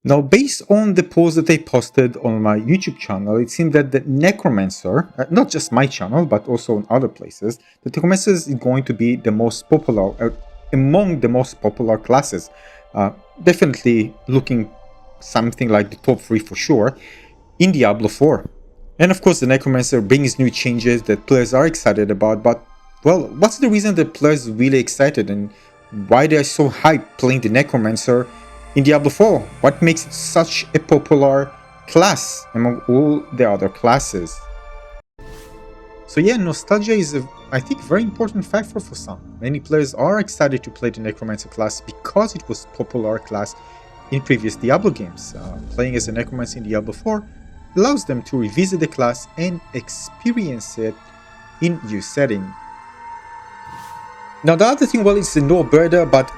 Now, based on the post that I posted on my YouTube channel, it seemed that the Necromancer, not just my channel, but also in other places, the Necromancer is going to be the most popular, among the most popular classes. Definitely looking something like the top 3 for sure in Diablo 4. And of course, the Necromancer brings new changes that players are excited about, but well, what's the reason that players are really excited and why they are so hyped playing the Necromancer in Diablo 4? What makes it such a popular class among all the other classes? So yeah, nostalgia is I think, very important factor for some. Many players are excited to play the Necromancer class because it was a popular class in previous Diablo games. Playing as a Necromancer in Diablo 4 allows them to revisit the class and experience it in new setting. Now the other thing, well, it's a no-brainer, but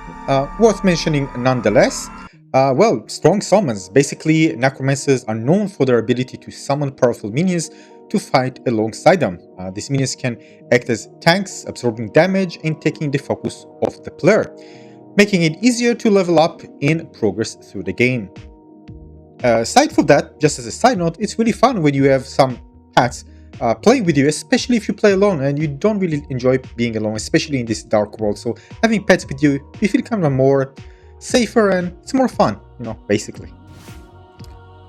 worth mentioning nonetheless. Well, strong summons. Basically, necromancers are known for their ability to summon powerful minions to fight alongside them. These minions can act as tanks, absorbing damage and taking the focus off the player, making it easier to level up and progress through the game. Aside from that, just as a side note, it's really fun when you have some pets playing with you, especially if you play alone and you don't really enjoy being alone, especially in this dark world. So having pets with you, you feel kind of more safer and it's more fun, basically.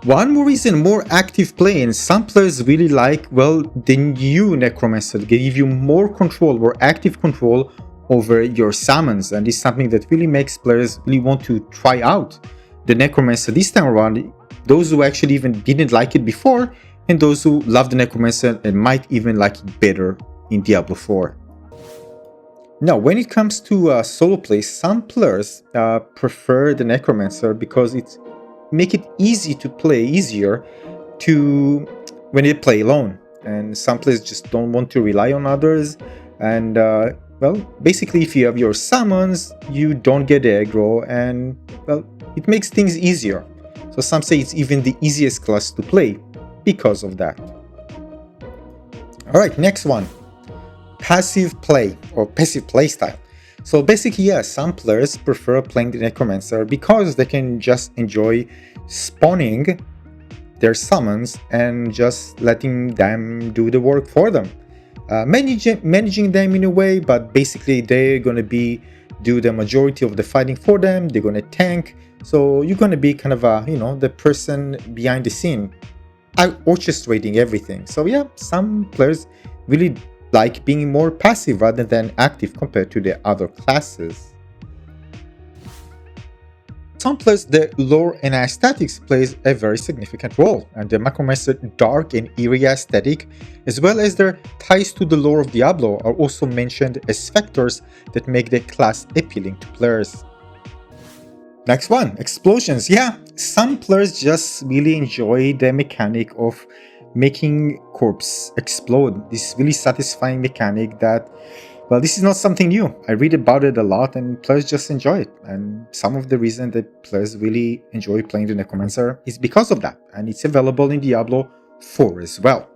One more reason, more active play, and some players really like, well, the new Necromancer. They give you more control, more active control over your summons, and it's something that really makes players really want to try out the Necromancer this time around. Those who actually even didn't like it before, and those who love the Necromancer and might even like it better in Diablo 4. Now, when it comes to solo play, some players prefer the Necromancer because it make it easy to play, easier to when they play alone. And some players just don't want to rely on others. And well, basically, if you have your summons, you don't get aggro, and well, it makes things easier. So some say it's even the easiest class to play because of that. Alright, next one. Passive play or passive playstyle. So basically, yeah, some players prefer playing the Necromancer because they can just enjoy spawning their summons and just letting them do the work for them. Managing them in a way, but basically they're gonna do the majority of the fighting for them. They're gonna tank, so you're gonna be kind of a the person behind the scene, orchestrating everything. So yeah, some players really like being more passive rather than active compared to the other classes. Some players, the lore and aesthetics plays a very significant role, and the Necromancer dark and eerie aesthetic, as well as their ties to the lore of Diablo, are also mentioned as factors that make the class appealing to players. Next one, explosions. Yeah, some players just really enjoy the mechanic of making corpse explode. This really satisfying mechanic that, well, this is not something new. I read about it a lot and players just enjoy it. And some of the reason that players really enjoy playing the Necromancer is because of that. And it's available in Diablo 4 as well.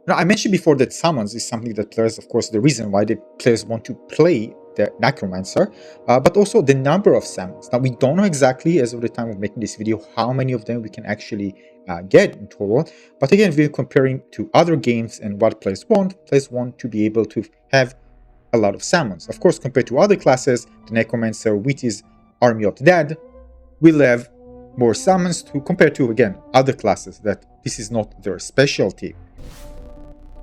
Now, I mentioned before that summons is something that players, of course, the reason why the players want to play the Necromancer, but also the number of summons. Now, we don't know exactly, as of the time of making this video, how many of them we can actually get in total. But again, we're comparing to other games and what players want to be able to have a lot of summons. Of course, compared to other classes, the Necromancer with his Army of the Dead will have more summons compared to, again, other classes that this is not their specialty.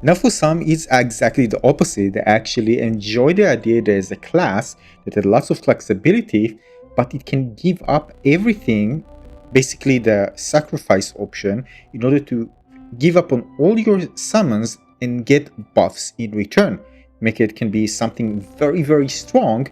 Now for some, it's exactly the opposite. They actually enjoy the idea there's a class that has lots of flexibility, but it can give up everything, basically the sacrifice option, in order to give up on all your summons and get buffs in return. Make it can be something very, very strong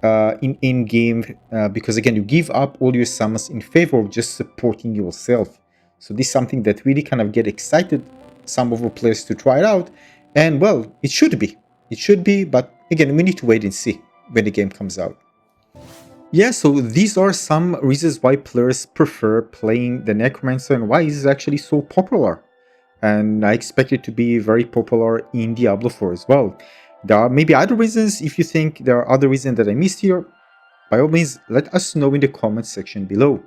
in game, because again, you give up all your summons in favor of just supporting yourself. So this is something that really kind of get excited some of our players to try it out, and well, it should be, but again, we need to wait and see when the game comes out. Yeah, so these are some reasons why players prefer playing the Necromancer and why it is actually so popular, and I expect it to be very popular in Diablo 4 as well. There are maybe other reasons. If you think there are other reasons that I missed here, by all means let us know in the comments section below.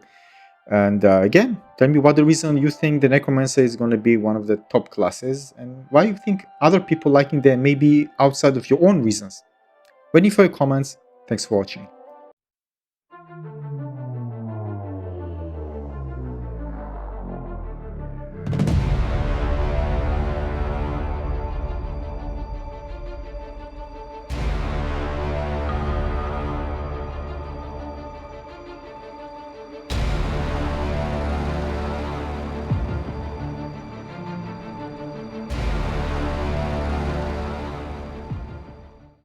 And again, tell me what the reason you think the Necromancer is going to be one of the top classes, and why you think other people liking them may be outside of your own reasons. Waiting for your comments. Thanks for watching.